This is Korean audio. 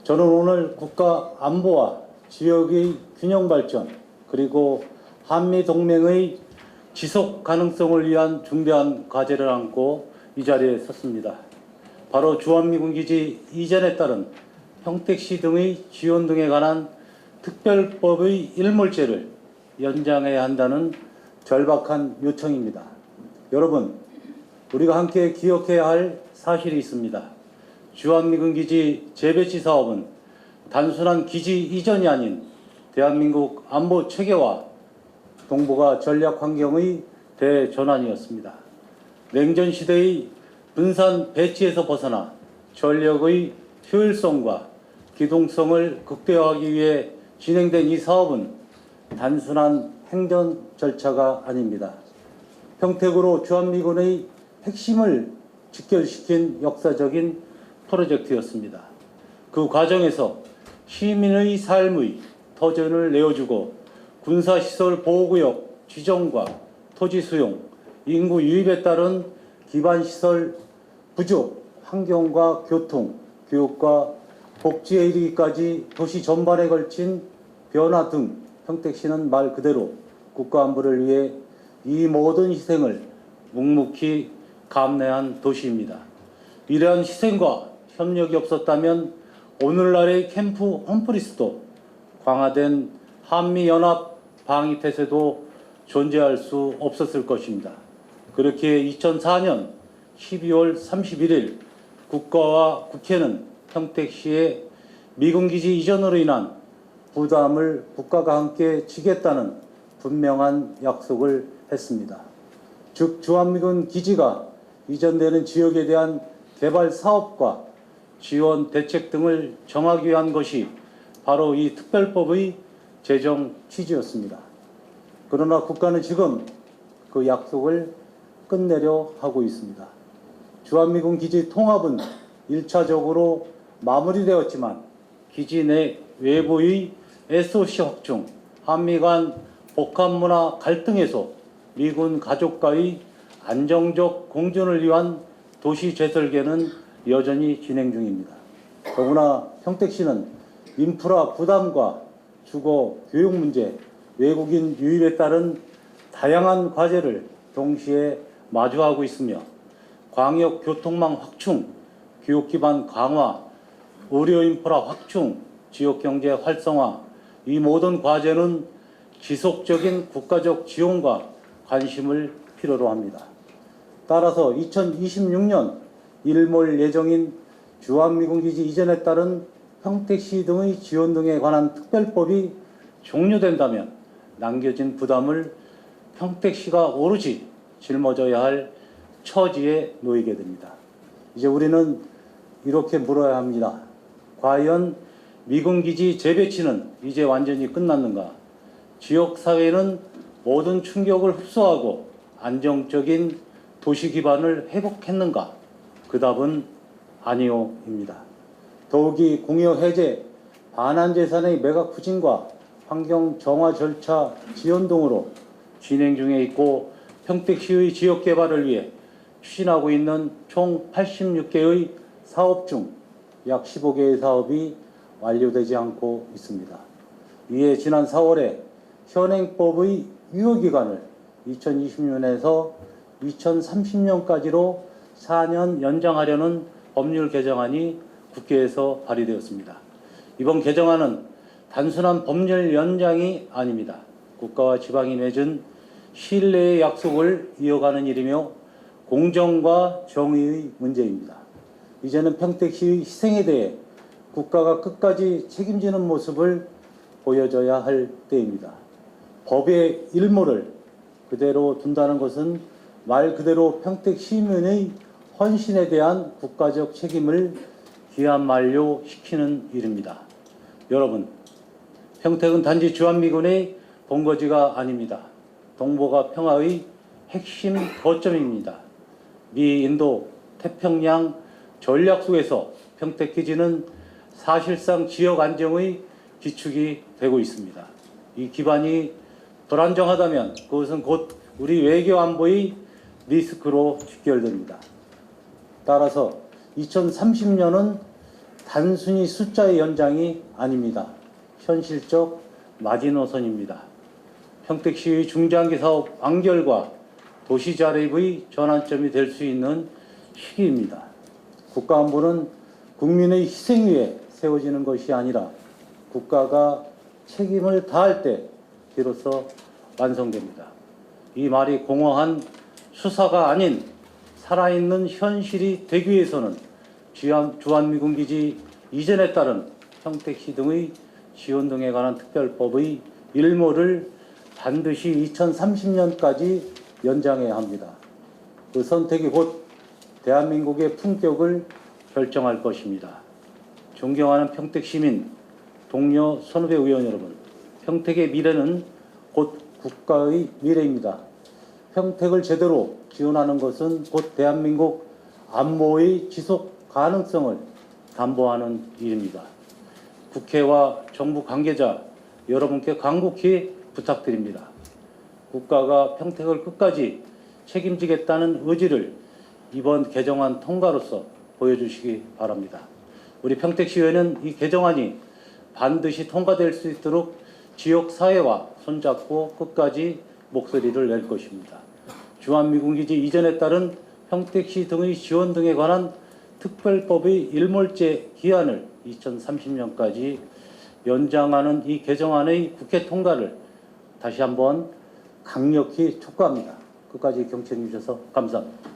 저는 오늘 국가 안보와 지역의 균형 발전 그리고 한미 동맹의 지속 가능성을 위한 중대한 과제를 안고 이 자리에 섰습니다. 바로 주한미군 기지 이전에 따른 평택시 등의 지원 등에 관한 특별법의 일몰제를 연장해야 한다는 절박한 요청입니다. 여러분, 우리가 함께 기억해야 할 사실이 있습니다. 주한미군 기지 재배치 사업은 단순한 기지 이전이 아닌 대한민국 안보 체계와 동북아 전략 환경의 대전환이었습니다. 냉전 시대의 분산 배치에서 벗어나 전력의 효율성과 기동성을 극대화하기 위해 진행된 이 사업은 단순한 행정 절차가 아닙니다. 평택으로 주한미군의 핵심을 직결시킨 역사적인 프로젝트였습니다. 그 과정에서 시민의 삶의 터전을 내어주고 군사시설 보호구역 지정과 토지 수용, 인구 유입에 따른 기반시설 부족, 환경과 교통, 교육과 복지에 이르기까지 도시 전반에 걸친 변화 등 평택시는 말 그대로 국가안보를 위해 이 모든 희생을 묵묵히 감내한 도시입니다. 이러한 희생과 협력이 없었다면 오늘날의 캠프 험프리스도 광화된 한미연합 방위태세도 존재할 수 없었을 것입니다. 그렇게 2004년 12월 31일 국가와 국회는 평택시의 미군기지 이전으로 인한 부담을 국가가 함께 지겠다는 분명한 약속을 했습니다. 즉 주한미군 기지가 이전되는 지역에 대한 개발 사업과 지원 대책 등을 정하기 위한 것이 바로 이 특별법의 제정 취지였습니다. 그러나 국가는 지금 그 약속을 끝내려 하고 있습니다. 주한미군 기지 통합은 1차적으로 마무리되었지만 기지 내 외부의 SOC 확충, 한미 간 복합문화 갈등에서 미군 가족과의 안정적 공존을 위한 도시 재설계는 여전히 진행 중입니다. 더구나 평택시는 인프라 부담과 주거, 교육 문제, 외국인 유입에 따른 다양한 과제를 동시에 마주하고 있으며 광역 교통망 확충, 교육 기반 강화, 의료 인프라 확충, 지역 경제 활성화, 이 모든 과제는 지속적인 국가적 지원과 관심을 필요로 합니다. 따라서 2026년 일몰 예정인 주한미군 기지 이전에 따른 평택시 등의 지원 등에 관한 특별법이 종료된다면 남겨진 부담을 평택시가 오롯이 짊어져야 할 처지에 놓이게 됩니다. 이제 우리는 이렇게 물어야 합니다. 과연 미군기지 재배치는 이제 완전히 끝났는가? 지역사회는 모든 충격을 흡수하고 안정적인 도시 기반을 회복했는가? 그 답은 아니오입니다. 더욱이 공여 해제, 반환재산의 매각 추진과 환경 정화 절차 지연 등으로 진행 중에 있고 평택시의 지역 개발을 위해 추진하고 있는 총 86개의 사업 중 약 15개의 사업이 완료되지 않고 있습니다. 이에 지난 4월에 현행법의 유효기간을 2020년에서 2030년까지로 4년 연장하려는 법률 개정안이 국회에서 발의되었습니다. 이번 개정안은 단순한 법률 연장이 아닙니다. 국가와 지방이 맺은 신뢰의 약속을 이어가는 일이며 공정과 정의의 문제입니다. 이제는 평택시의 희생에 대해 국가가 끝까지 책임지는 모습을 보여줘야 할 때입니다. 법의 일몰을 그대로 둔다는 것은 말 그대로 평택 시민의 헌신에 대한 국가적 책임을 기한 만료시키는 일입니다. 여러분, 평택은 단지 주한미군의 본거지가 아닙니다. 동북아 평화의 핵심 거점입니다. 미, 인도, 태평양 전략 속에서 평택기지는 사실상 지역 안정의 기축이 되고 있습니다. 이 기반이 불안정하다면 그것은 곧 우리 외교 안보의 리스크로 직결됩니다. 따라서 2030년은 단순히 숫자의 연장이 아닙니다. 현실적 마지노선입니다. 평택시의 중장기 사업 완결과 도시 자립의 전환점이 될 수 있는 시기입니다. 국가안보는 국민의 희생 위에 세워지는 것이 아니라 국가가 책임을 다할 때 비로소 완성됩니다. 이 말이 공허한 수사가 아닌 살아있는 현실이 되기 위해서는 주한미군기지 이전에 따른 평택시 등의 지원 등에 관한 특별법의 일모를 반드시 2030년까지 연장해야 합니다. 그 선택이 곧 대한민국의 품격을 결정할 것입니다. 존경하는 평택시민, 동료 선후배 의원 여러분, 평택의 미래는 곧 국가의 미래입니다. 평택을 제대로 지원하는 것은 곧 대한민국 안보의 지속 가능성을 담보하는 일입니다. 국회와 정부 관계자 여러분께 간곡히 부탁드립니다. 국가가 평택을 끝까지 책임지겠다는 의지를 이번 개정안 통과로서 보여주시기 바랍니다. 우리 평택시의회는 이 개정안이 반드시 통과될 수 있도록 지역사회와 손잡고 끝까지 목소리를 낼 것입니다. 주한미군기지 이전에 따른 평택시 등의 지원 등에 관한 특별법의 일몰제 기한을 2030년까지 연장하는 이 개정안의 국회 통과를 다시 한번 강력히 촉구합니다. 끝까지 경청해 주셔서 감사합니다.